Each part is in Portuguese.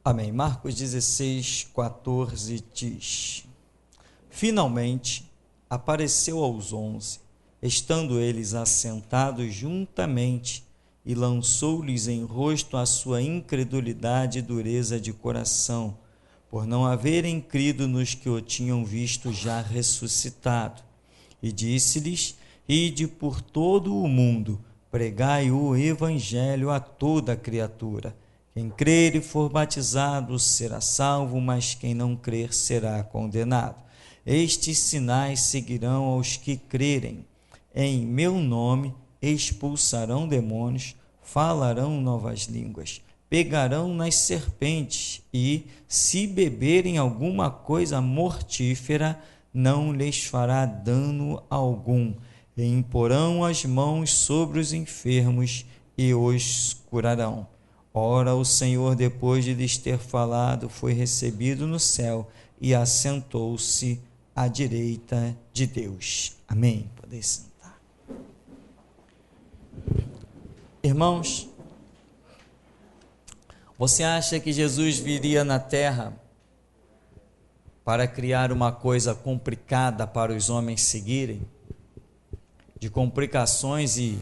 Amém. Marcos 16, 14 diz: Finalmente apareceu aos 11, estando eles assentados juntamente, e lançou-lhes em rosto a sua incredulidade e dureza de coração, por não haverem crido nos que o tinham visto já ressuscitado. E disse-lhes: Ide por todo o mundo, pregai o evangelho a toda criatura. Quem crer e for batizado será salvo, mas quem não crer será condenado. Estes sinais seguirão aos que crerem. Em meu nome expulsarão demônios, falarão novas línguas, pegarão nas serpentes e, se beberem alguma coisa mortífera, não lhes fará dano algum. E imporão as mãos sobre os enfermos e os curarão. Ora, o Senhor, depois de lhes ter falado, foi recebido no céu e assentou-se à direita de Deus. Amém. Podem sentar. Irmãos, você acha que Jesus viria na terra para criar uma coisa complicada para os homens seguirem? De complicações e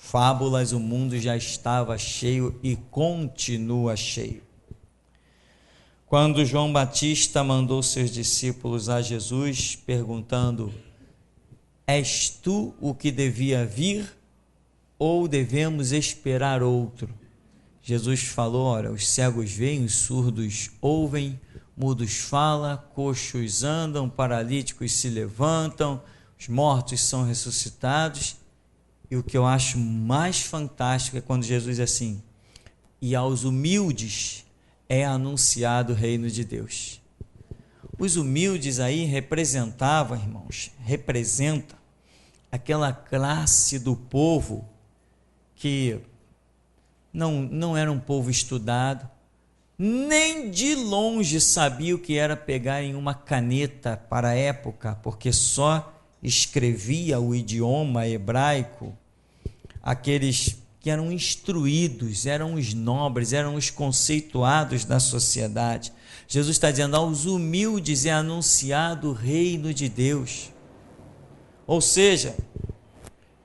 fábulas o mundo já estava cheio e continua cheio. Quando João Batista mandou seus discípulos a Jesus, perguntando: És tu o que devia vir ou devemos esperar outro? Jesus falou: Ora, os cegos veem, os surdos ouvem, mudos falam, coxos andam, paralíticos se levantam, os mortos são ressuscitados. E o que eu acho mais fantástico é quando Jesus diz assim: e aos humildes é anunciado o reino de Deus. Os humildes aí representa aquela classe do povo que não era um povo estudado, nem de longe sabia o que era pegar em uma caneta para a época, porque só escrevia o idioma hebraico aqueles que eram instruídos, eram os nobres, eram os conceituados da sociedade. Jesus está dizendo: aos humildes é anunciado o reino de Deus. Ou seja,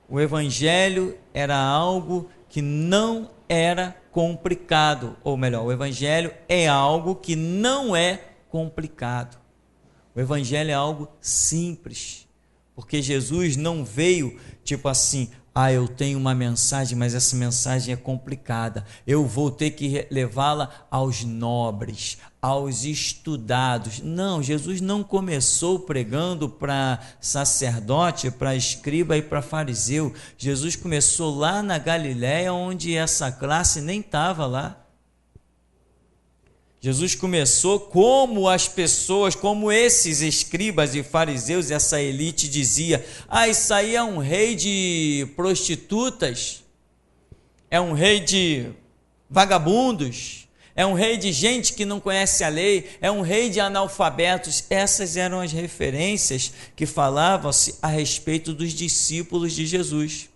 o evangelho era algo que não era complicado, ou melhor, o evangelho é algo que não é complicado. O evangelho é algo simples. Porque Jesus não veio tipo assim: eu tenho uma mensagem, mas essa mensagem é complicada, eu vou ter que levá-la aos nobres, aos estudados. Não, Jesus não começou pregando para sacerdote, para escriba e para fariseu. Jesus começou lá na Galiléia, onde essa classe nem estava lá. Jesus começou como as pessoas, como esses escribas e fariseus, essa elite dizia: isso aí é um rei de prostitutas, é um rei de vagabundos, é um rei de gente que não conhece a lei, é um rei de analfabetos. Essas eram as referências que falavam-se a respeito dos discípulos de Jesus.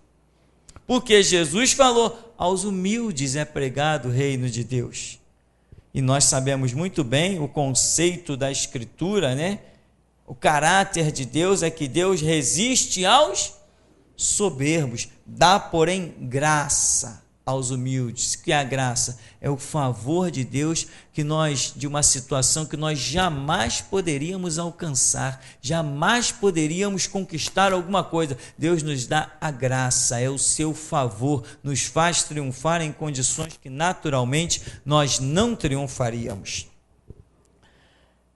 Porque Jesus falou: aos humildes é pregado o reino de Deus. E nós sabemos muito bem o conceito da Escritura, né? O caráter de Deus é que Deus resiste aos soberbos, dá, porém, graça aos humildes. Que é a graça? É o favor de Deus que nós, de uma situação que nós jamais poderíamos alcançar, jamais poderíamos conquistar alguma coisa. Deus nos dá a graça, é o seu favor, nos faz triunfar em condições que naturalmente nós não triunfaríamos.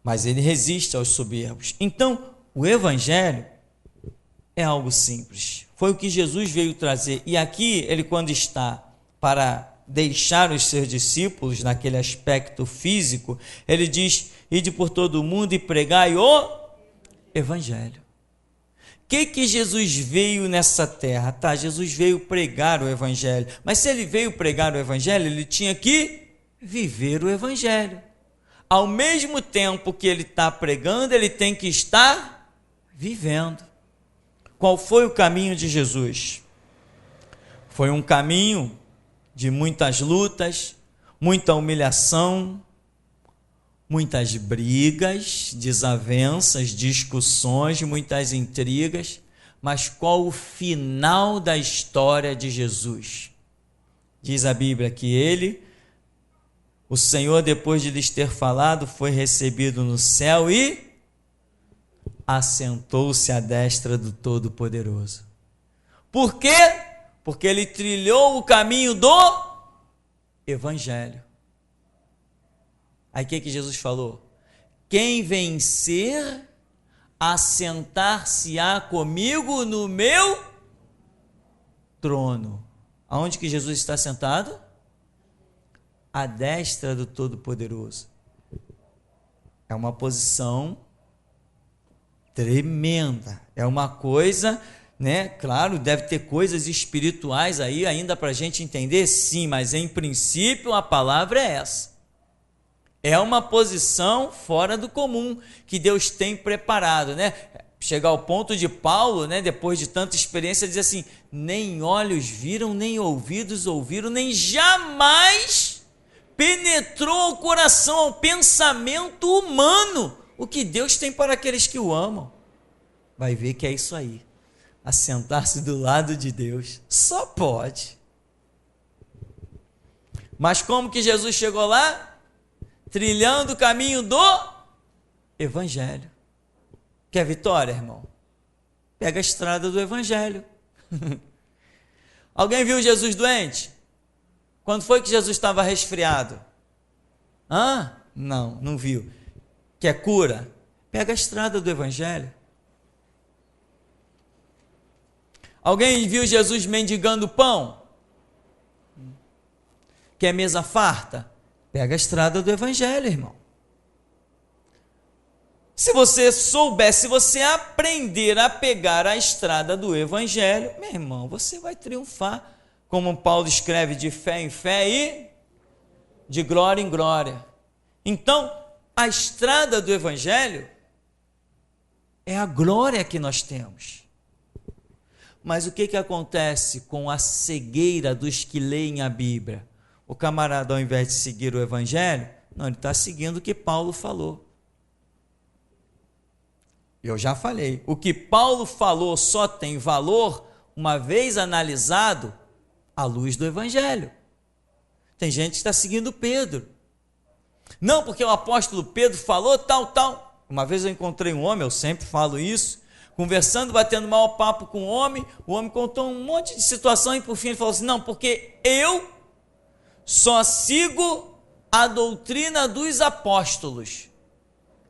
Mas ele resiste aos soberbos. Então, o evangelho é algo simples. Foi o que Jesus veio trazer. E aqui, ele quando está para deixar os seus discípulos naquele aspecto físico, ele diz: ide por todo o mundo e pregai o evangelho. O que Jesus veio nessa terra? Jesus veio pregar o evangelho. Mas se ele veio pregar o evangelho, ele tinha que viver o evangelho. Ao mesmo tempo que ele está pregando, ele tem que estar vivendo. Qual foi o caminho de Jesus? Foi um caminho de muitas lutas, muita humilhação, muitas brigas, desavenças, discussões, muitas intrigas, mas qual o final da história de Jesus? Diz a Bíblia que ele, o Senhor, depois de lhes ter falado, foi recebido no céu e assentou-se à destra do Todo-Poderoso. Por quê? Porque ele trilhou o caminho do Evangelho. Aí o que Jesus falou? Quem vencer, assentar-se-á comigo no meu trono. Aonde que Jesus está sentado? À destra do Todo-Poderoso. É uma posição tremenda. É uma coisa, né? Claro, deve ter coisas espirituais aí ainda para a gente entender, sim, mas em princípio a palavra é essa. É uma posição fora do comum que Deus tem preparado, né? Chegar ao ponto de Paulo, né, depois de tanta experiência, dizer assim: nem olhos viram, nem ouvidos ouviram, nem jamais penetrou ao coração, ao pensamento humano, o que Deus tem para aqueles que o amam. Vai ver que é isso aí. Assentar-se do lado de Deus. Só pode. Mas como que Jesus chegou lá? Trilhando o caminho do Evangelho. Quer vitória, irmão? Pega a estrada do Evangelho. Alguém viu Jesus doente? Quando foi que Jesus estava resfriado? Não viu. Quer cura? Pega a estrada do Evangelho. Alguém viu Jesus mendigando pão? Quer mesa farta? Pega a estrada do Evangelho, irmão. Se você souber, se você aprender a pegar a estrada do Evangelho, meu irmão, você vai triunfar. Como Paulo escreve, de fé em fé e de glória em glória. Então, a estrada do Evangelho é a glória que nós temos. Mas o que acontece com a cegueira dos que leem a Bíblia? O camarada, ao invés de seguir o Evangelho, não, ele está seguindo o que Paulo falou. Eu já falei, o que Paulo falou só tem valor uma vez analisado à luz do Evangelho. Tem gente que está seguindo Pedro. Não, porque o apóstolo Pedro falou tal. Uma vez eu encontrei um homem, eu sempre falo isso, conversando, batendo mal papo com o homem contou um monte de situação e por fim ele falou assim: não, porque eu só sigo a doutrina dos apóstolos.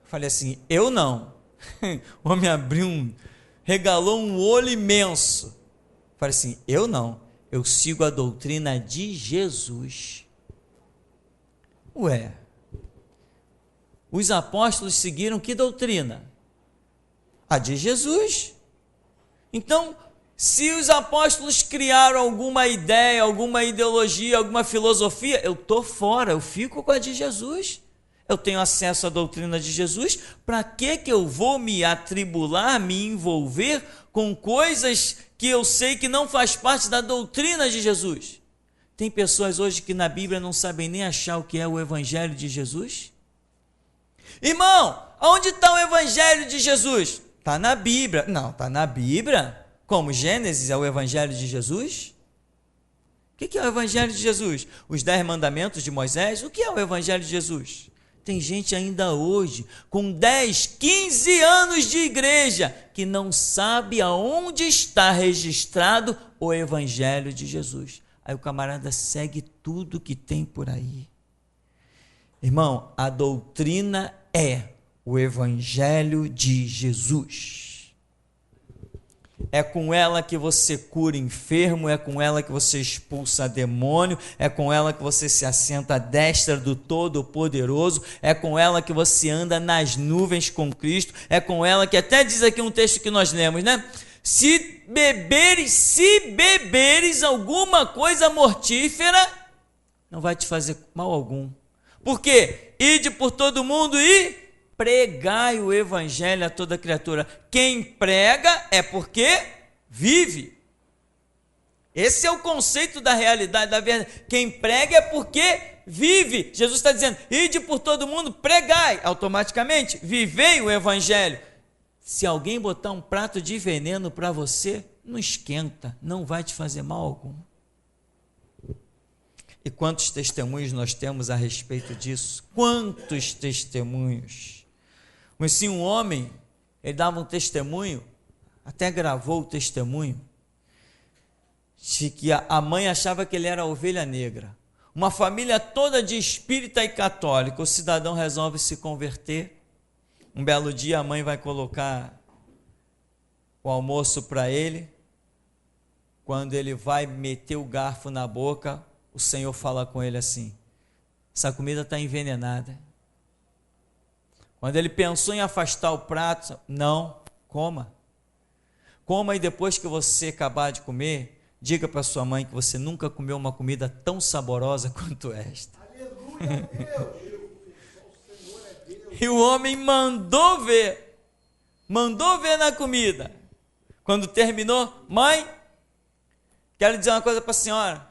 Eu falei assim: eu não. O homem regalou um olho imenso. Eu falei assim: eu não. Eu sigo a doutrina de Jesus. Ué, os apóstolos seguiram que doutrina? A de Jesus. Então, se os apóstolos criaram alguma ideia, alguma ideologia, alguma filosofia, eu estou fora, eu fico com a de Jesus. Eu tenho acesso à doutrina de Jesus, para que eu vou me atribular, me envolver com coisas que eu sei que não faz parte da doutrina de Jesus? Tem pessoas hoje que na Bíblia não sabem nem achar o que é o Evangelho de Jesus. Irmão, onde está o Evangelho de Jesus? Está na Bíblia. Não, está na Bíblia. Como Gênesis é o Evangelho de Jesus? O que é o Evangelho de Jesus? Os 10 mandamentos de Moisés? O que é o Evangelho de Jesus? Tem gente ainda hoje, com 10, 15 anos de igreja, que não sabe aonde está registrado o Evangelho de Jesus. Aí o camarada segue tudo que tem por aí. Irmão, a doutrina é o Evangelho de Jesus. É com ela que você cura enfermo, é com ela que você expulsa demônio, é com ela que você se assenta à destra do Todo-Poderoso, é com ela que você anda nas nuvens com Cristo, é com ela que até diz aqui um texto que nós lemos, né? Se beberes alguma coisa mortífera, não vai te fazer mal algum. Por quê? Ide por todo mundo e pregai o Evangelho a toda criatura. Quem prega é porque vive. Esse é o conceito da realidade, da verdade. Quem prega é porque vive. Jesus está dizendo, ide por todo mundo, pregai. Automaticamente, vivei o evangelho. Se alguém botar um prato de veneno para você, não esquenta, não vai te fazer mal algum. E quantos testemunhos nós temos a respeito disso? Quantos testemunhos? Mas sim, um homem, ele dava um testemunho, até gravou o testemunho, de que a mãe achava que ele era a ovelha negra. Uma família toda de espírita e católica, o cidadão resolve se converter. Um belo dia a mãe vai colocar o almoço para ele. Quando ele vai meter o garfo na boca, o Senhor fala com ele assim, essa comida está envenenada. Quando ele pensou em afastar o prato, não, coma. Coma e depois que você acabar de comer, diga para sua mãe que você nunca comeu uma comida tão saborosa quanto esta. Aleluia, Deus! E o homem mandou ver na comida. Quando terminou, mãe, quero dizer uma coisa para a senhora,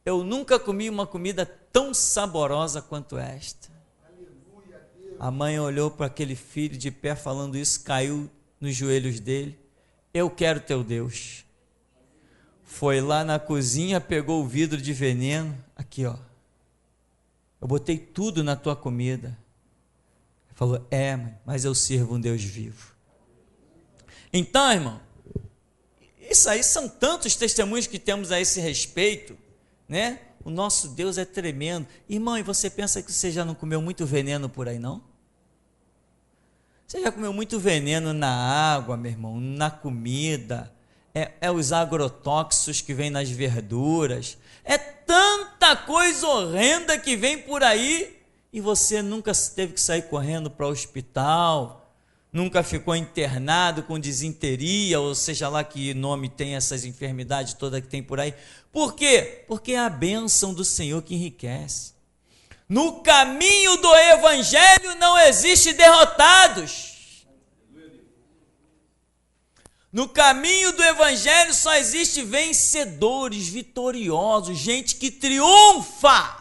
eu nunca comi uma comida tão saborosa quanto esta. A mãe olhou para aquele filho de pé falando isso, caiu nos joelhos dele, eu quero teu Deus. Foi lá na cozinha, pegou o vidro de veneno, aqui ó, eu botei tudo na tua comida. Ele falou, mãe, mas eu sirvo um Deus vivo. Então, irmão, isso aí são tantos testemunhos que temos a esse respeito, né? O nosso Deus é tremendo. Irmão, e você pensa que você já não comeu muito veneno por aí, não? Você já comeu muito veneno na água, meu irmão, na comida, é os agrotóxicos que vêm nas verduras, é tanta coisa horrenda que vem por aí, e você nunca teve que sair correndo para o hospital, nunca ficou internado com disenteria, ou seja lá que nome tem essas enfermidades todas que tem por aí. Por quê? Porque é a bênção do Senhor que enriquece. No caminho do evangelho não existe derrotados. No caminho do evangelho só existe vencedores, vitoriosos, gente que triunfa.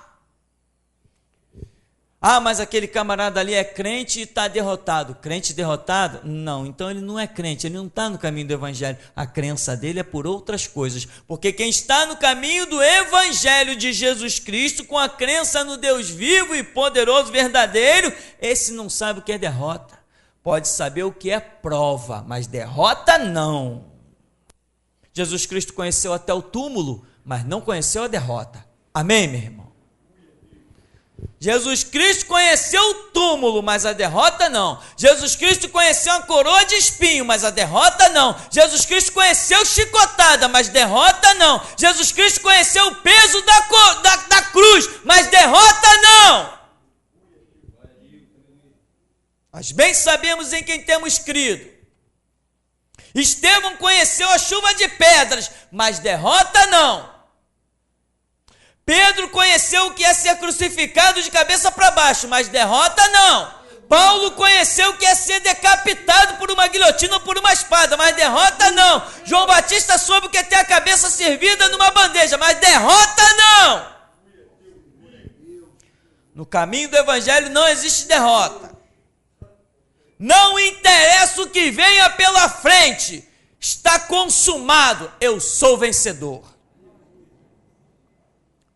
Ah, mas aquele camarada ali é crente e está derrotado. Crente derrotado? Não, então ele não é crente, ele não está no caminho do evangelho. A crença dele é por outras coisas. Porque quem está no caminho do evangelho de Jesus Cristo, com a crença no Deus vivo e poderoso, verdadeiro, esse não sabe o que é derrota. Pode saber o que é prova, mas derrota não. Jesus Cristo conheceu até o túmulo, mas não conheceu a derrota. Amém, meu irmão? Jesus Cristo conheceu o túmulo, mas a derrota não. Jesus Cristo conheceu a coroa de espinho, mas a derrota não. Jesus Cristo conheceu chicotada, mas derrota não. Jesus Cristo conheceu o peso da cruz, mas derrota não. Nós bem sabemos em quem temos crido. Estevão conheceu a chuva de pedras, mas derrota não. Pedro conheceu o que é ser crucificado de cabeça para baixo, mas derrota não. Paulo conheceu o que é ser decapitado por uma guilhotina ou por uma espada, mas derrota não. João Batista soube o que é ter a cabeça servida numa bandeja, mas derrota não. No caminho do evangelho não existe derrota. Não interessa o que venha pela frente, está consumado, eu sou vencedor.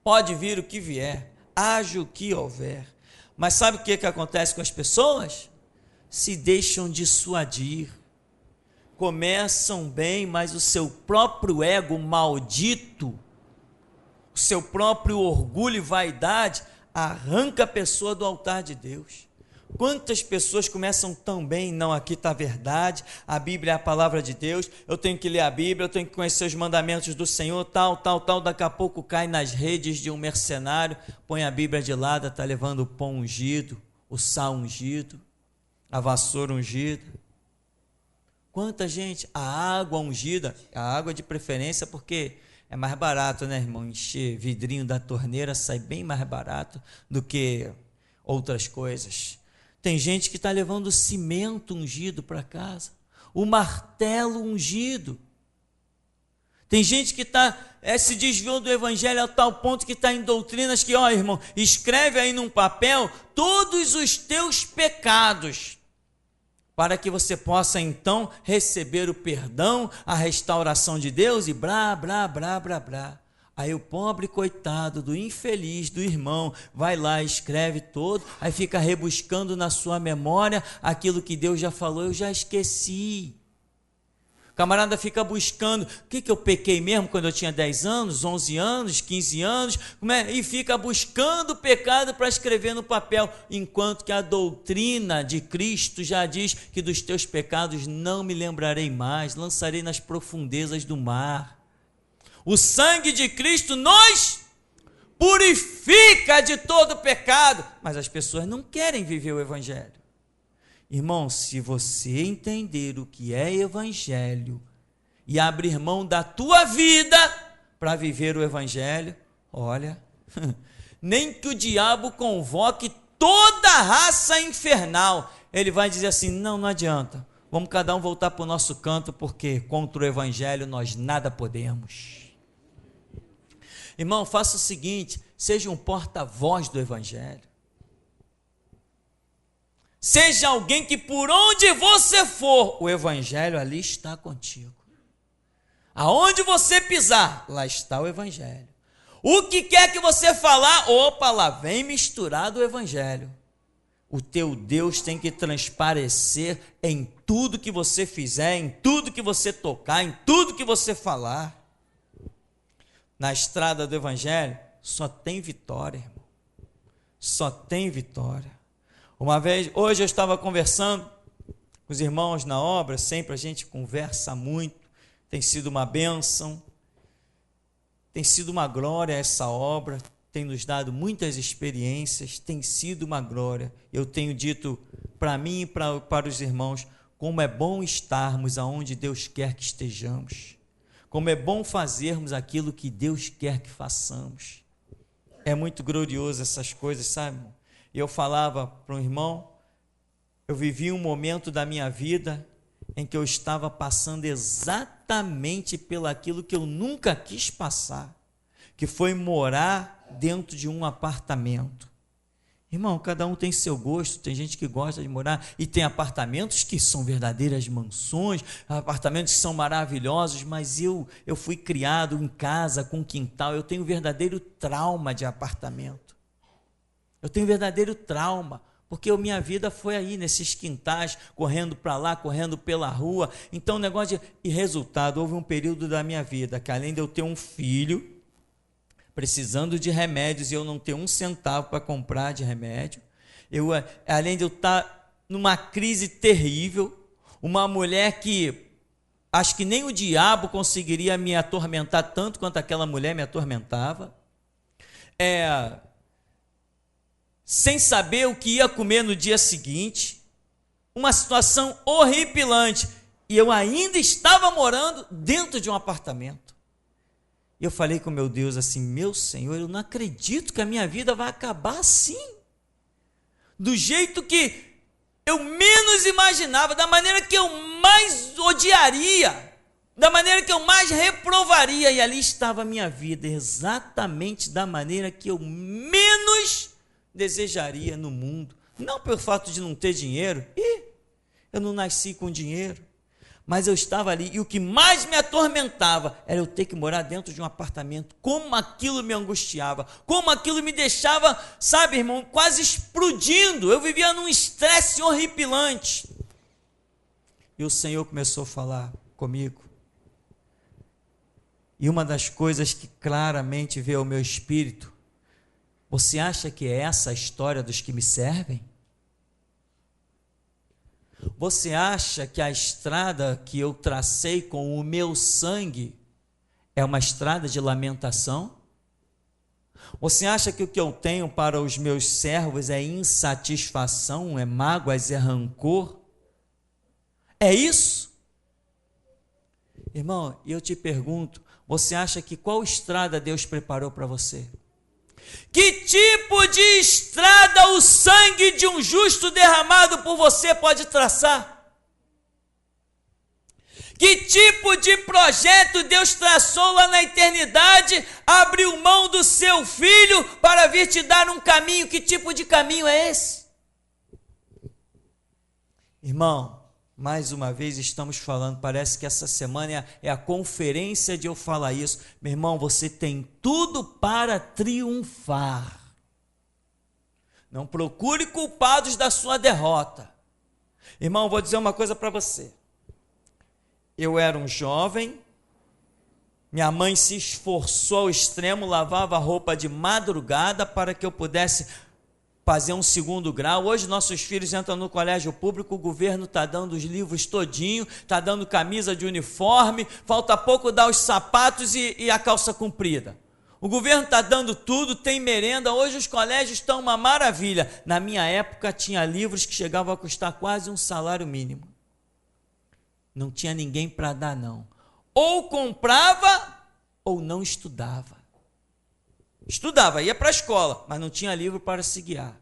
Pode vir o que vier, haja o que houver. Mas sabe o que acontece com as pessoas? Se deixam dissuadir. Começam bem, mas o seu próprio ego maldito, o seu próprio orgulho e vaidade, arranca a pessoa do altar de Deus. Quantas pessoas começam tão bem, não, aqui está a verdade, a Bíblia é a palavra de Deus, eu tenho que ler a Bíblia, eu tenho que conhecer os mandamentos do Senhor, tal, daqui a pouco cai nas redes de um mercenário, põe a Bíblia de lado, está levando o pão ungido, o sal ungido, a vassoura ungida. Quanta gente, a água ungida, a água de preferência, porque é mais barato, né, irmão, encher vidrinho da torneira, sai bem mais barato do que outras coisas. Tem gente que está levando cimento ungido para casa, o martelo ungido. Tem gente que está se desviou do evangelho a tal ponto que está em doutrinas que, ó irmão, escreve aí num papel todos os teus pecados, para que você possa então receber o perdão, a restauração de Deus e blá, blá, blá, blá, blá. Aí o pobre coitado do infeliz, do irmão, vai lá, escreve todo, aí fica rebuscando na sua memória aquilo que Deus já falou, eu já esqueci. O camarada fica buscando, o que eu pequei mesmo quando eu tinha 10 anos, 11 anos, 15 anos, e fica buscando o pecado para escrever no papel, enquanto que a doutrina de Cristo já diz que dos teus pecados não me lembrarei mais, lançarei nas profundezas do mar. O sangue de Cristo nos purifica de todo pecado, mas as pessoas não querem viver o evangelho. Irmão, se você entender o que é evangelho e abrir mão da tua vida para viver o evangelho, olha, nem que o diabo convoque toda a raça infernal, ele vai dizer assim, não adianta, vamos cada um voltar para o nosso canto, porque contra o evangelho nós nada podemos. Irmão, faça o seguinte, seja um porta-voz do evangelho. Seja alguém que por onde você for, o evangelho ali está contigo. Aonde você pisar, lá está o evangelho. O que quer que você falar, opa, lá vem misturado o evangelho. O teu Deus tem que transparecer em tudo que você fizer, em tudo que você tocar, em tudo que você falar. Na estrada do evangelho, só tem vitória, irmão. Só tem vitória. Uma vez, hoje eu estava conversando com os irmãos na obra, sempre a gente conversa muito, tem sido uma bênção, tem sido uma glória essa obra, tem nos dado muitas experiências, tem sido uma glória. Eu tenho dito para mim e para os irmãos, como é bom estarmos aonde Deus quer que estejamos, como é bom fazermos aquilo que Deus quer que façamos. É muito glorioso essas coisas, sabe? E eu falava para um irmão, eu vivi um momento da minha vida em que eu estava passando exatamente pelaquilo que eu nunca quis passar, que foi morar dentro de um apartamento. Irmão, cada um tem seu gosto, tem gente que gosta de morar, e tem apartamentos que são verdadeiras mansões, apartamentos que são maravilhosos, mas eu fui criado em casa, com quintal, eu tenho verdadeiro trauma de apartamento. Eu tenho verdadeiro trauma, porque a minha vida foi aí, nesses quintais, correndo para lá, correndo pela rua. Então, e resultado, houve um período da minha vida que, além de eu ter um filho, precisando de remédios, e eu não ter um centavo para comprar de remédio, além de eu estar numa crise terrível, uma mulher que acho que nem o diabo conseguiria me atormentar tanto quanto aquela mulher me atormentava, sem saber o que ia comer no dia seguinte, uma situação horripilante, e eu ainda estava morando dentro de um apartamento. E eu falei com meu Deus assim, meu Senhor, eu não acredito que a minha vida vai acabar assim, do jeito que eu menos imaginava, da maneira que eu mais odiaria, da maneira que eu mais reprovaria, e ali estava a minha vida, exatamente da maneira que eu menos desejaria no mundo, não pelo fato de não ter dinheiro, eu não nasci com dinheiro, mas eu estava ali, e o que mais me atormentava era eu ter que morar dentro de um apartamento. Como aquilo me angustiava, como aquilo me deixava, sabe, irmão, quase explodindo. Eu vivia num estresse horripilante, e o Senhor começou a falar comigo, e uma das coisas que claramente veio ao meu espírito: você acha que é essa a história dos que me servem? Você acha que a estrada que eu tracei com o meu sangue é uma estrada de lamentação? Você acha que o que eu tenho para os meus servos é insatisfação, é mágoas, é rancor? É isso? Irmão, e eu te pergunto, você acha que qual estrada Deus preparou para você? Que tipo de estrada o sangue de um justo derramado por você pode traçar? Que tipo de projeto Deus traçou lá na eternidade, abriu mão do seu filho para vir te dar um caminho? Que tipo de caminho é esse? Irmão, mais uma vez estamos falando, parece que essa semana é a conferência de eu falar isso. Meu irmão, você tem tudo para triunfar. Não procure culpados da sua derrota. Irmão, vou dizer uma coisa para você. Eu era um jovem, minha mãe se esforçou ao extremo, lavava roupa de madrugada para que eu pudesse fazer um segundo grau. Hoje nossos filhos entram no colégio público, o governo está dando os livros todinho, está dando camisa de uniforme, falta pouco dar os sapatos e a calça comprida. O governo está dando tudo, tem merenda, hoje os colégios estão uma maravilha. Na minha época tinha livros que chegavam a custar quase um salário mínimo. Não tinha ninguém para dar, não. Ou comprava, ou não estudava. Estudava, ia para a escola, mas não tinha livro para se guiar.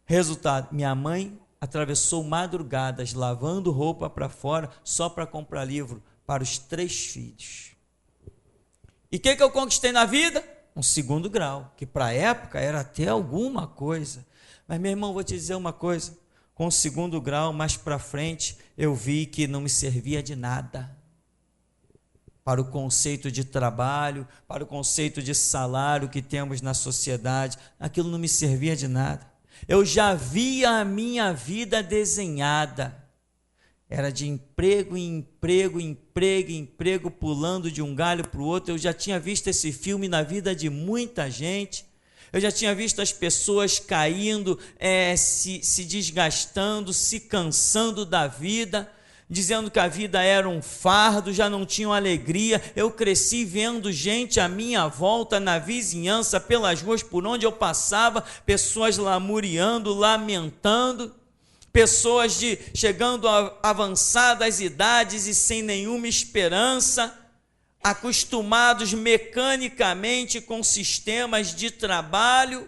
Resultado, minha mãe atravessou madrugadas, lavando roupa para fora, só para comprar livro para os 3 filhos. E o que eu conquistei na vida? Um segundo grau, que para a época era até alguma coisa. Mas, meu irmão, vou te dizer uma coisa. Com o segundo grau, mais para frente, eu vi que não me servia de nada. Para o conceito de trabalho, para o conceito de salário que temos na sociedade, aquilo não me servia de nada. Eu já via a minha vida desenhada. Era de emprego em emprego, emprego em emprego, pulando de um galho para o outro. Eu já tinha visto esse filme na vida de muita gente. Eu já tinha visto as pessoas caindo, se desgastando, se cansando da vida, dizendo que a vida era um fardo, já não tinham alegria. Eu cresci vendo gente à minha volta, na vizinhança, pelas ruas por onde eu passava, pessoas lamuriando, lamentando, pessoas chegando a avançadas idades e sem nenhuma esperança, acostumados mecanicamente com sistemas de trabalho,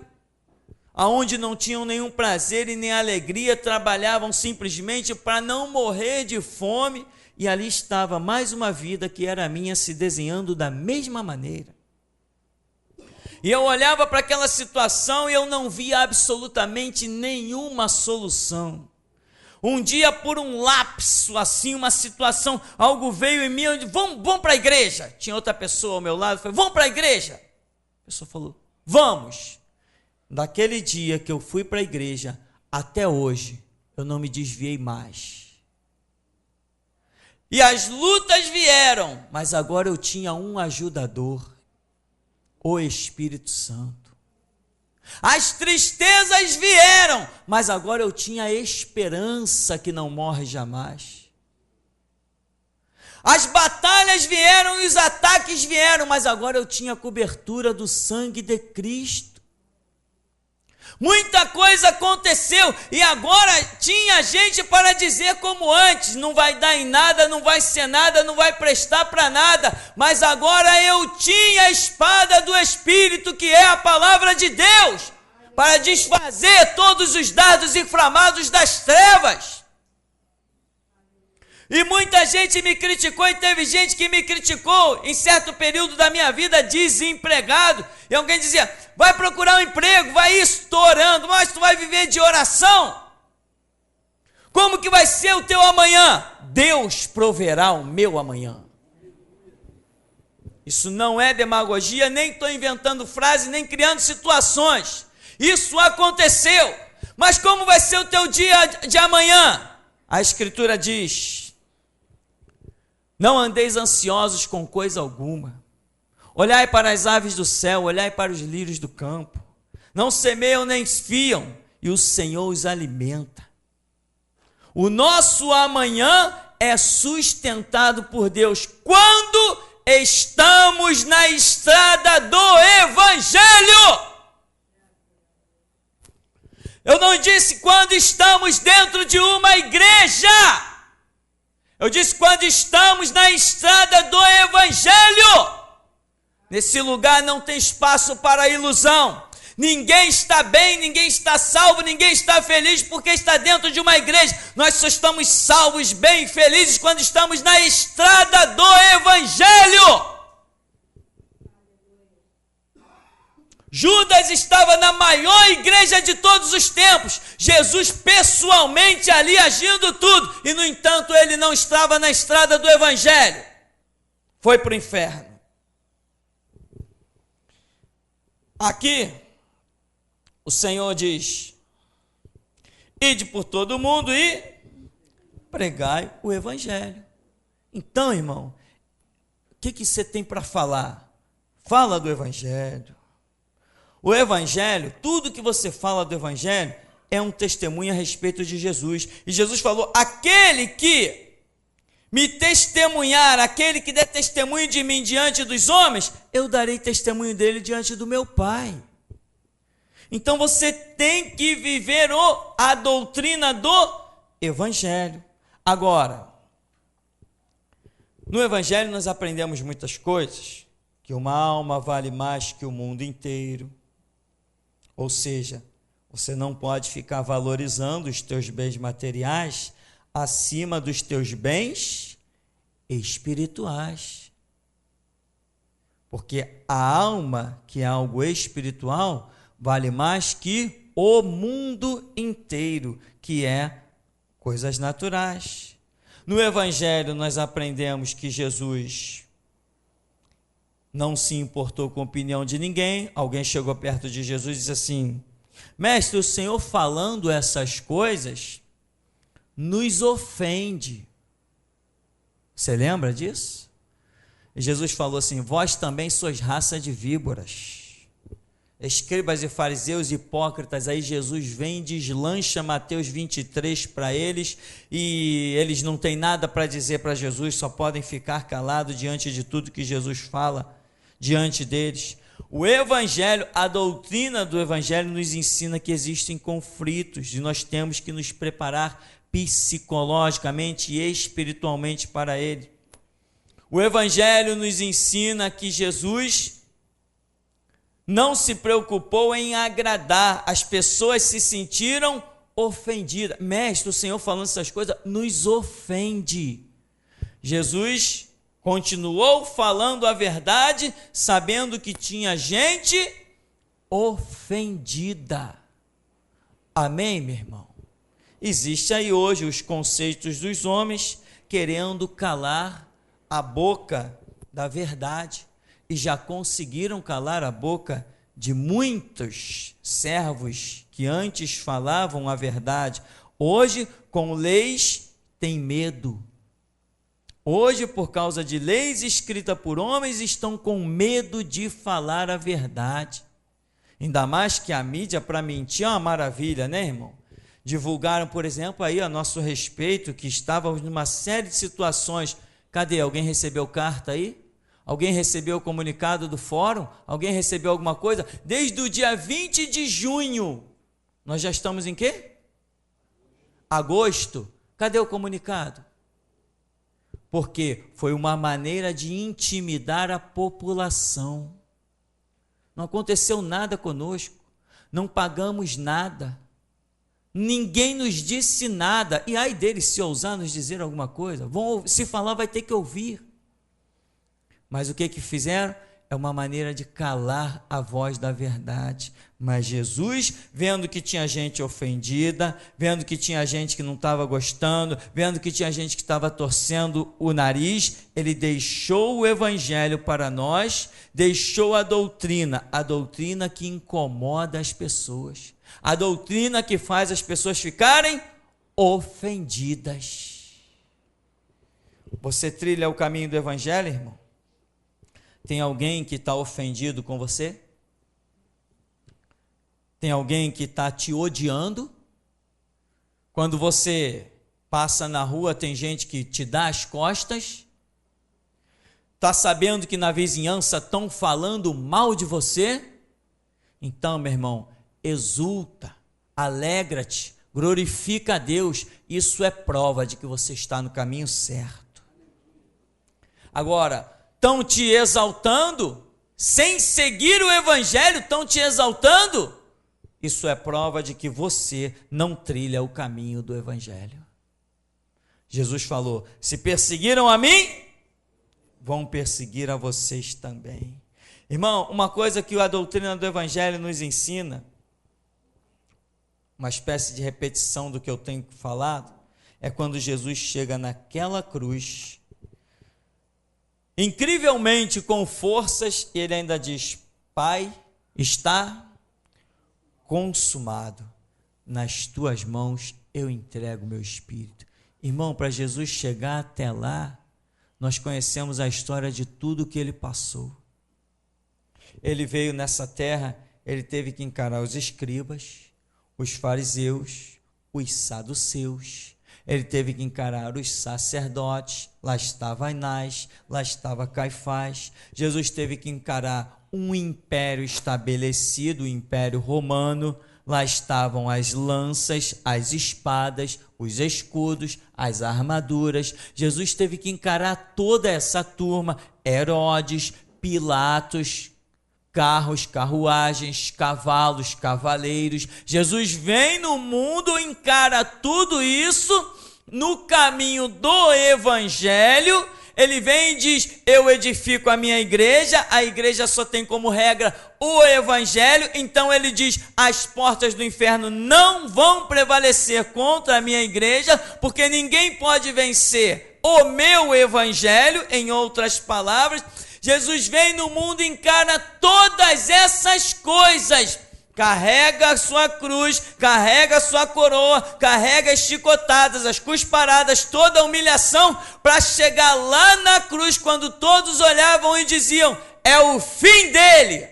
aonde não tinham nenhum prazer e nem alegria, trabalhavam simplesmente para não morrer de fome, e ali estava mais uma vida que era minha se desenhando da mesma maneira. E eu olhava para aquela situação e eu não via absolutamente nenhuma solução. Um dia, por um lapso, assim, uma situação, algo veio em mim, eu disse, vamos para a igreja. Tinha outra pessoa ao meu lado, falei, vamos para a igreja. A pessoa falou, vamos. Daquele dia que eu fui para a igreja, até hoje, eu não me desviei mais. E as lutas vieram, mas agora eu tinha um ajudador, o Espírito Santo. As tristezas vieram, mas agora eu tinha a esperança que não morre jamais. As batalhas vieram e os ataques vieram, mas agora eu tinha a cobertura do sangue de Cristo. Muita coisa aconteceu e agora tinha gente para dizer como antes, não vai dar em nada, não vai ser nada, não vai prestar para nada, mas agora eu tinha a espada do Espírito, que é a palavra de Deus, para desfazer todos os dardos inflamados das trevas. E muita gente me criticou, e teve gente que me criticou em certo período da minha vida, desempregado, e alguém dizia, vai procurar um emprego, vai estourando, mas tu vai viver de oração? Como que vai ser o teu amanhã? Deus proverá o meu amanhã. Isso não é demagogia, nem estou inventando frases, nem criando situações. Isso aconteceu. Mas como vai ser o teu dia de amanhã? A Escritura diz, não andeis ansiosos com coisa alguma. Olhai para as aves do céu, olhai para os lírios do campo. Não semeiam nem fiam, e o Senhor os alimenta. O nosso amanhã é sustentado por Deus quando estamos na estrada do Evangelho. Eu não disse quando estamos dentro de uma igreja. Eu disse quando estamos na estrada do Evangelho. Nesse lugar não tem espaço para ilusão. Ninguém está bem, ninguém está salvo, ninguém está feliz porque está dentro de uma igreja. Nós só estamos salvos, bem e felizes quando estamos na estrada do Evangelho. Judas estava na maior igreja de todos os tempos, Jesus pessoalmente ali agindo tudo, e no entanto ele não estava na estrada do Evangelho, foi para o inferno. Aqui, o Senhor diz: ide por todo o mundo e pregai o Evangelho. Então, irmão, o que você tem para falar? Fala do Evangelho. O Evangelho, tudo que você fala do Evangelho é um testemunho a respeito de Jesus. E Jesus falou: aquele que me testemunhar, aquele que der testemunho de mim diante dos homens, eu darei testemunho dele diante do meu Pai. Então você tem que viver a doutrina do Evangelho. Agora, no Evangelho nós aprendemos muitas coisas, que uma alma vale mais que o mundo inteiro. Ou seja, você não pode ficar valorizando os teus bens materiais acima dos teus bens espirituais. Porque a alma, que é algo espiritual, vale mais que o mundo inteiro, que é coisas naturais. No Evangelho nós aprendemos que Jesus não se importou com a opinião de ninguém. Alguém chegou perto de Jesus e disse assim: mestre, o Senhor falando essas coisas nos ofende. Você lembra disso? E Jesus falou assim: vós também sois raça de víboras. Escribas e fariseus hipócritas. Aí Jesus vem e deslancha Mateus 23 para eles, e eles não têm nada para dizer para Jesus, só podem ficar calados diante de tudo que Jesus fala diante deles. O Evangelho, a doutrina do Evangelho nos ensina que existem conflitos e nós temos que nos preparar psicologicamente e espiritualmente para ele. O Evangelho nos ensina que Jesus não se preocupou em agradar, as pessoas se sentiram ofendidas. Mestre, o Senhor falando essas coisas nos ofende. Jesus continuou falando a verdade, sabendo que tinha gente ofendida. Amém, meu irmão? Existe aí hoje os conceitos dos homens querendo calar a boca da verdade, e já conseguiram calar a boca de muitos servos que antes falavam a verdade. Hoje, com leis, têm medo. Hoje, por causa de leis escritas por homens, estão com medo de falar a verdade. Ainda mais que a mídia, para mentir, é uma maravilha, né, irmão? Divulgaram, por exemplo, aí a nosso respeito, que estávamos numa série de situações. Cadê? Alguém recebeu carta aí? Alguém recebeu o comunicado do fórum? Alguém recebeu alguma coisa? Desde o dia 20 de junho, nós já estamos em quê? Agosto. Cadê o comunicado? Porque foi uma maneira de intimidar a população. Não aconteceu nada conosco, não pagamos nada, ninguém nos disse nada, e ai deles se ousar nos dizer alguma coisa, se falar vai ter que ouvir. Mas o que fizeram? É uma maneira de calar a voz da verdade. Mas Jesus, vendo que tinha gente ofendida, vendo que tinha gente que não estava gostando, vendo que tinha gente que estava torcendo o nariz, ele deixou o Evangelho para nós, deixou a doutrina que incomoda as pessoas, a doutrina que faz as pessoas ficarem ofendidas. Você trilha o caminho do Evangelho, irmão? Tem alguém que está ofendido com você? Tem alguém que está te odiando? Quando você passa na rua, tem gente que te dá as costas? Está sabendo que na vizinhança estão falando mal de você? Então, meu irmão, exulta, alegra-te, glorifica a Deus. Isso é prova de que você está no caminho certo. Agora, estão te exaltando, sem seguir o evangelho, estão te exaltando. Isso é prova de que você não trilha o caminho do evangelho. Jesus falou: se perseguiram a mim, vão perseguir a vocês também. Irmão, uma coisa que a doutrina do evangelho nos ensina, uma espécie de repetição do que eu tenho falado, é quando Jesus chega naquela cruz, incrivelmente com forças, e ele ainda diz: Pai, está consumado, nas tuas mãos eu entrego meu espírito. Irmão, para Jesus chegar até lá, nós conhecemos a história de tudo que ele passou. Ele veio nessa terra, ele teve que encarar os escribas, os fariseus, os saduceus, ele teve que encarar os sacerdotes, lá estava Anás, lá estava Caifás. Jesus teve que encarar um império estabelecido, o Império Romano, lá estavam as lanças, as espadas, os escudos, as armaduras. Jesus teve que encarar toda essa turma, Herodes, Pilatos, carros, carruagens, cavalos, cavaleiros. Jesus vem no mundo, encara tudo isso no caminho do evangelho. Ele vem e diz: eu edifico a minha igreja, a igreja só tem como regra o evangelho. Então ele diz: as portas do inferno não vão prevalecer contra a minha igreja, porque ninguém pode vencer o meu evangelho. Em outras palavras, Jesus vem no mundo e encara todas essas coisas, carrega a sua cruz, carrega a sua coroa, carrega as chicotadas, as cusparadas, toda a humilhação, para chegar lá na cruz, quando todos olhavam e diziam: é o fim dele,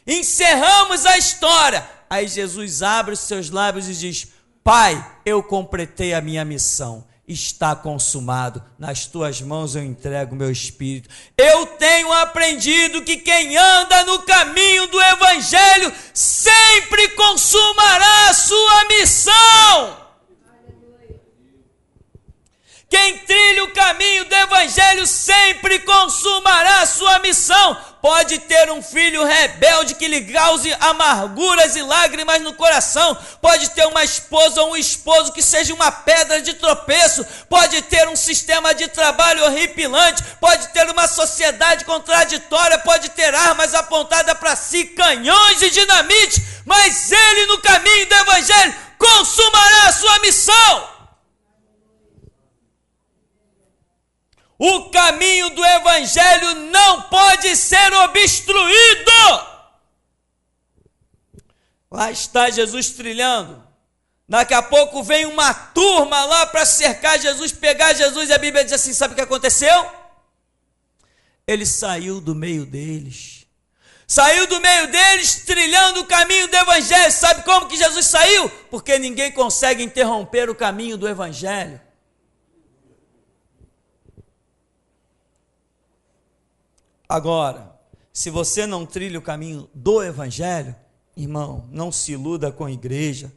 encerramos a história. Aí Jesus abre os seus lábios e diz: Pai, eu completei a minha missão, está consumado, nas tuas mãos eu entrego meu espírito. Eu tenho aprendido que quem anda no caminho do evangelho sempre consumará a sua missão. Quem trilha o caminho do evangelho sempre consumará a sua missão. Pode ter um filho rebelde que lhe cause amarguras e lágrimas no coração. Pode ter uma esposa ou um esposo que seja uma pedra de tropeço. Pode ter um sistema de trabalho horripilante. Pode ter uma sociedade contraditória. Pode ter armas apontadas para si, canhões e dinamite. Mas ele, no caminho do evangelho, consumará a sua missão. O caminho do evangelho não pode ser obstruído. Lá está Jesus trilhando. Daqui a pouco vem uma turma lá para cercar Jesus, pegar Jesus, e a Bíblia diz assim: sabe o que aconteceu? Ele saiu do meio deles. Saiu do meio deles, trilhando o caminho do evangelho. Sabe como que Jesus saiu? Porque ninguém consegue interromper o caminho do evangelho. Agora, se você não trilha o caminho do evangelho, irmão, não se iluda com a igreja.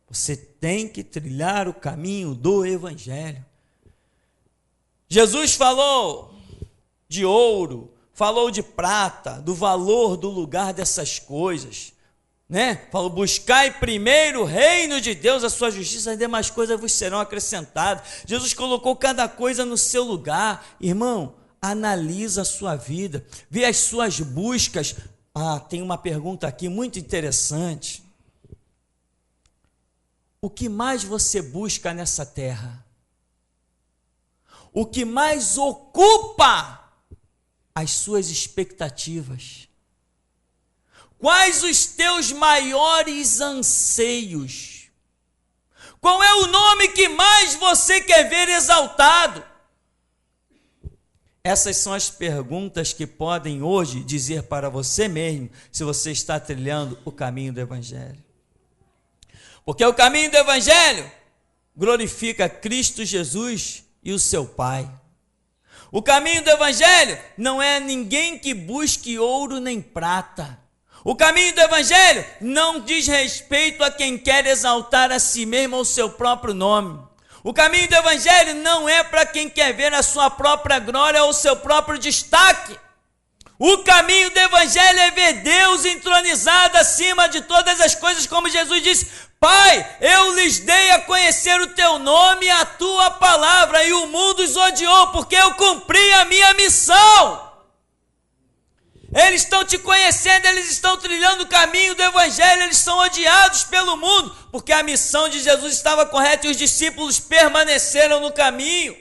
Você tem que trilhar o caminho do evangelho. Jesus falou de ouro, falou de prata, do valor do lugar dessas coisas, né? Falou: buscai primeiro o reino de Deus, a sua justiça, as demais coisas vos serão acrescentadas. Jesus colocou cada coisa no seu lugar. Irmão, analisa a sua vida, vê as suas buscas. Tem uma pergunta aqui muito interessante. O que mais você busca nessa terra? O que mais ocupa as suas expectativas? Quais os teus maiores anseios? Qual é o nome que mais você quer ver exaltado? Essas são as perguntas que podem hoje dizer para você mesmo se você está trilhando o caminho do evangelho. Porque o caminho do evangelho glorifica Cristo Jesus e o seu Pai. O caminho do evangelho não é ninguém que busque ouro nem prata. O caminho do evangelho não diz respeito a quem quer exaltar a si mesmo ou o seu próprio nome. O caminho do evangelho não é para quem quer ver a sua própria glória ou o seu próprio destaque. O caminho do evangelho é ver Deus entronizado acima de todas as coisas, como Jesus disse: Pai, eu lhes dei a conhecer o teu nome e a tua palavra, e o mundo os odiou, porque eu cumpri a minha missão. Eles estão te conhecendo, eles estão trilhando o caminho do evangelho, eles são odiados pelo mundo, porque a missão de Jesus estava correta e os discípulos permaneceram no caminho.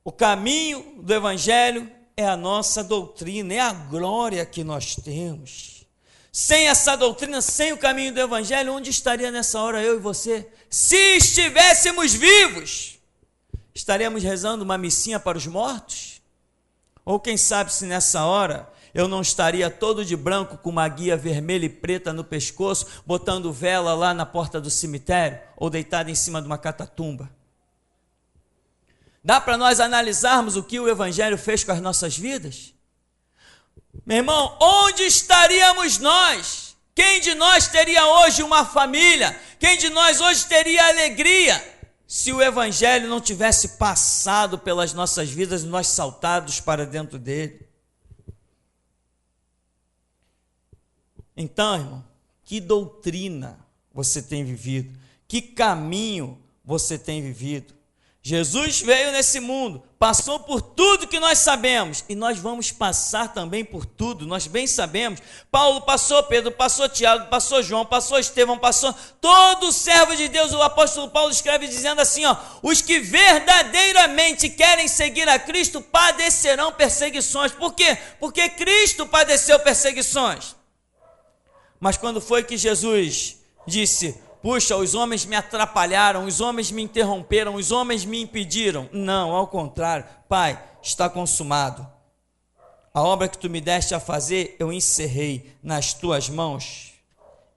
O caminho do evangelho é a nossa doutrina, é a glória que nós temos. Sem essa doutrina, sem o caminho do evangelho, onde estaria nessa hora eu e você? Se estivéssemos vivos, estaríamos rezando uma missinha para os mortos? Ou quem sabe se nessa hora eu não estaria todo de branco com uma guia vermelha e preta no pescoço, botando vela lá na porta do cemitério, ou deitado em cima de uma catatumba? Dá para nós analisarmos o que o evangelho fez com as nossas vidas? Meu irmão, onde estaríamos nós? Quem de nós teria hoje uma família? Quem de nós hoje teria alegria? Se o evangelho não tivesse passado pelas nossas vidas, nós saltados para dentro dele. Então, irmão, que doutrina você tem vivido? Que caminho você tem vivido? Jesus veio nesse mundo, passou por tudo que nós sabemos, e nós vamos passar também por tudo, nós bem sabemos. Paulo passou, Pedro passou, Tiago passou, João passou, Estevão passou, todo servo de Deus. O apóstolo Paulo escreve dizendo assim, os que verdadeiramente querem seguir a Cristo padecerão perseguições. Por quê? Porque Cristo padeceu perseguições. Mas quando foi que Jesus disse: puxa, os homens me atrapalharam, os homens me interromperam, os homens me impediram? Não, ao contrário. Pai, está consumado. A obra que tu me deste a fazer, eu encerrei. Nas tuas mãos,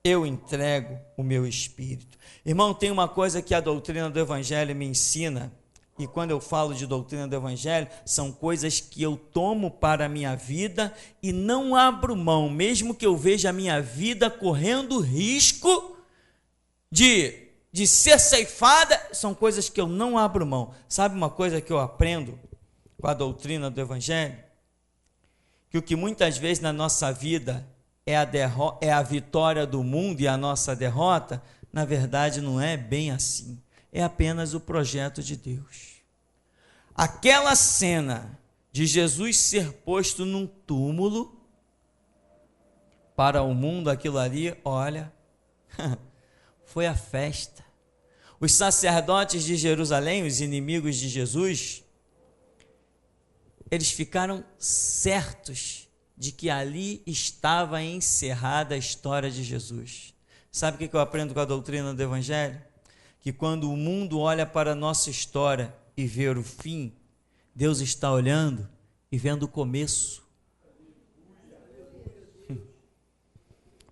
eu entrego o meu espírito. Irmão, tem uma coisa que a doutrina do evangelho me ensina, e quando eu falo de doutrina do evangelho, são coisas que eu tomo para a minha vida e não abro mão, mesmo que eu veja a minha vida correndo risco de ser ceifada, são coisas que eu não abro mão. Sabe uma coisa que eu aprendo com a doutrina do evangelho? Que o que muitas vezes na nossa vida é a vitória do mundo e a nossa derrota, na verdade não é bem assim. É apenas o projeto de Deus. Aquela cena de Jesus ser posto num túmulo, para o mundo aquilo ali, olha, foi a festa. Os sacerdotes de Jerusalém, os inimigos de Jesus, eles ficaram certos de que ali estava encerrada a história de Jesus. Sabe o que eu aprendo com a doutrina do evangelho? Que quando o mundo olha para a nossa história e vê o fim, Deus está olhando e vendo o começo.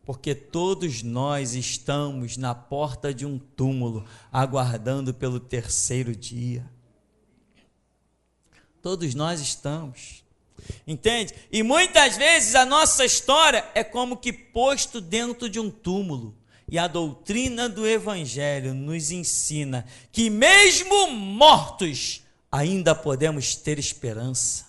Porque todos nós estamos na porta de um túmulo, aguardando pelo terceiro dia. Todos nós estamos. Entende? E muitas vezes a nossa história é como que posto dentro de um túmulo. E a doutrina do evangelho nos ensina que mesmo mortos, ainda podemos ter esperança.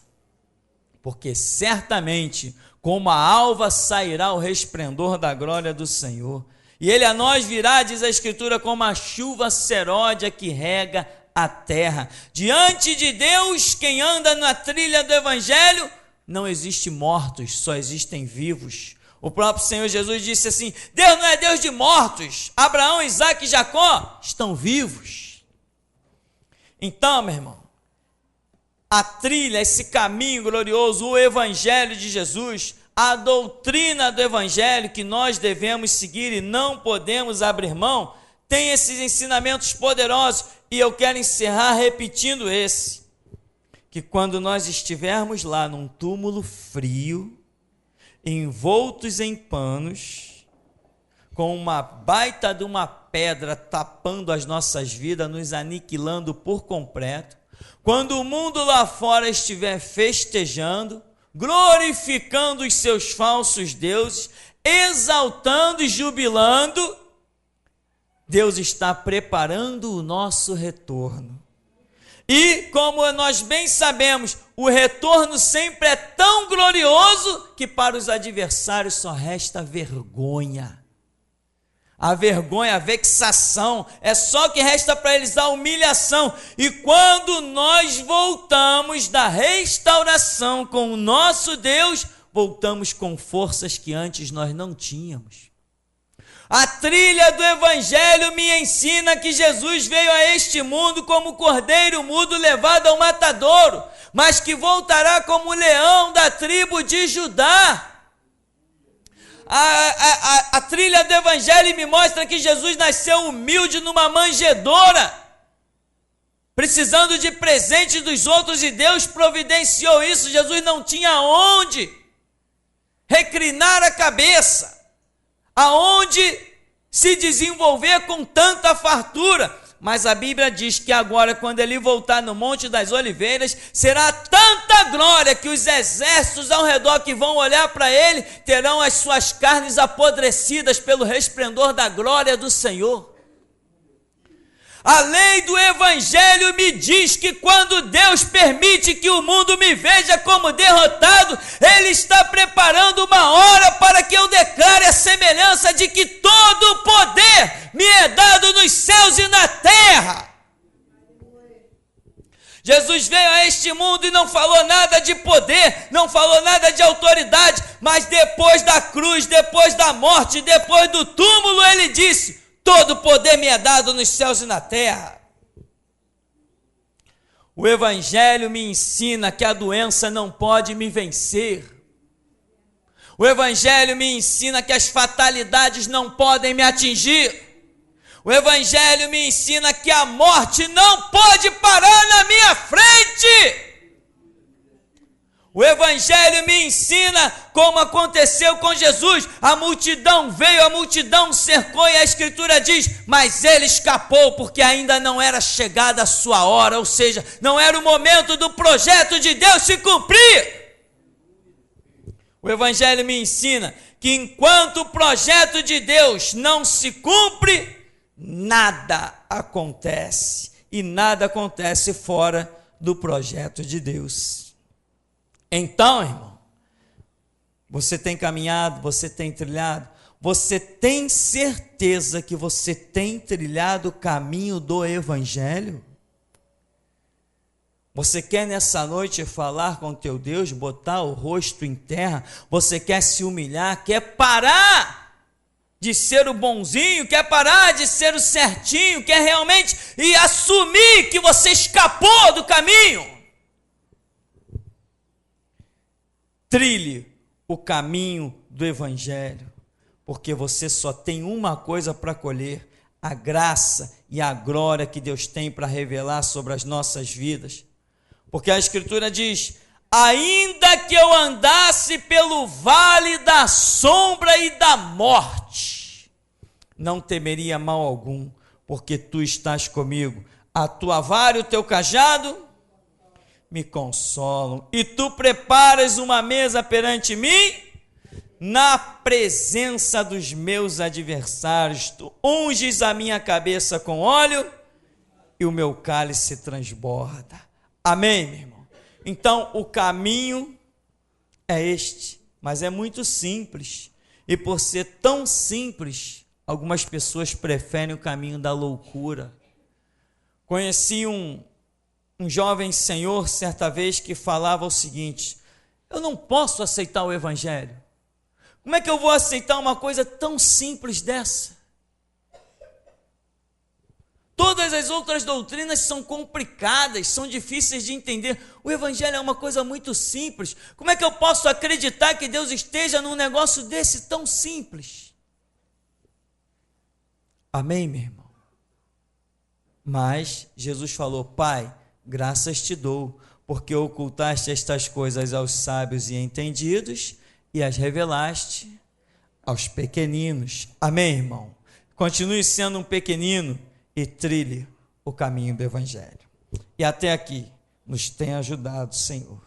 Porque certamente, como a alva sairá o resplendor da glória do Senhor, e ele a nós virá, diz a Escritura, como a chuva seródia que rega a terra. Diante de Deus, quem anda na trilha do evangelho, não existe mortos, só existem vivos. O próprio Senhor Jesus disse assim: Deus não é Deus de mortos, Abraão, Isaque e Jacó estão vivos. Então, meu irmão, a trilha, esse caminho glorioso, o evangelho de Jesus, a doutrina do evangelho que nós devemos seguir e não podemos abrir mão, tem esses ensinamentos poderosos, e eu quero encerrar repetindo que quando nós estivermos lá num túmulo frio, envoltos em panos, com uma baita de uma pedra tapando as nossas vidas, nos aniquilando por completo, quando o mundo lá fora estiver festejando, glorificando os seus falsos deuses, exaltando e jubilando, Deus está preparando o nosso retorno. E, como nós bem sabemos, o retorno sempre é tão glorioso que para os adversários só resta vergonha. A vergonha, a vexação, é só que resta para eles a humilhação. E quando nós voltamos da restauração com o nosso Deus, voltamos com forças que antes nós não tínhamos. A trilha do Evangelho me ensina que Jesus veio a este mundo como cordeiro mudo levado ao matadouro, mas que voltará como leão da tribo de Judá. A trilha do Evangelho me mostra que Jesus nasceu humilde numa manjedoura, precisando de presentes dos outros, e Deus providenciou isso. Jesus não tinha onde reclinar a cabeça, aonde se desenvolver com tanta fartura. Mas a Bíblia diz que agora, quando ele voltar no Monte das Oliveiras, será tanta glória que os exércitos ao redor que vão olhar para ele terão as suas carnes apodrecidas pelo resplendor da glória do Senhor. A lei do Evangelho me diz que quando Deus permite que o mundo me veja como derrotado, Ele está preparando uma hora para que eu declare a semelhança de que todo o poder me é dado nos céus e na terra. Jesus veio a este mundo e não falou nada de poder, não falou nada de autoridade, mas depois da cruz, depois da morte, depois do túmulo, Ele disse: todo poder me é dado nos céus e na terra. O Evangelho me ensina que a doença não pode me vencer. O Evangelho me ensina que as fatalidades não podem me atingir. O Evangelho me ensina que a morte não pode parar na minha frente. O Evangelho me ensina como aconteceu com Jesus. A multidão veio, a multidão cercou, e a Escritura diz: mas ele escapou porque ainda não era chegada a sua hora, ou seja, não era o momento do projeto de Deus se cumprir. O Evangelho me ensina que enquanto o projeto de Deus não se cumpre, nada acontece, e nada acontece fora do projeto de Deus. Então, irmão, você tem caminhado, você tem trilhado, você tem certeza que você tem trilhado o caminho do Evangelho? Você quer nessa noite falar com teu Deus, botar o rosto em terra? Você quer se humilhar, quer parar de ser o bonzinho, quer parar de ser o certinho, quer realmente e assumir que você escapou do caminho? Trilhe o caminho do Evangelho, porque você só tem uma coisa para colher: a graça e a glória que Deus tem para revelar sobre as nossas vidas. Porque a Escritura diz: ainda que eu andasse pelo vale da sombra e da morte, não temeria mal algum, porque tu estás comigo. A tua vara e o teu cajado me consolam, e tu preparas uma mesa perante mim na presença dos meus adversários. Tu unges a minha cabeça com óleo e o meu cálice transborda. Amém, meu irmão? Então o caminho é este, mas é muito simples, e por ser tão simples, algumas pessoas preferem o caminho da loucura. Conheci um jovem senhor, certa vez, que falava o seguinte: eu não posso aceitar o Evangelho. Como é que eu vou aceitar uma coisa tão simples dessa? Todas as outras doutrinas são complicadas, são difíceis de entender. O Evangelho é uma coisa muito simples. Como é que eu posso acreditar que Deus esteja num negócio desse tão simples? Amém, meu irmão? Mas Jesus falou: Pai, graças te dou, porque ocultaste estas coisas aos sábios e entendidos e as revelaste aos pequeninos. Amém, irmão? Continue sendo um pequenino e trilhe o caminho do Evangelho. E até aqui nos tem ajudado, Senhor.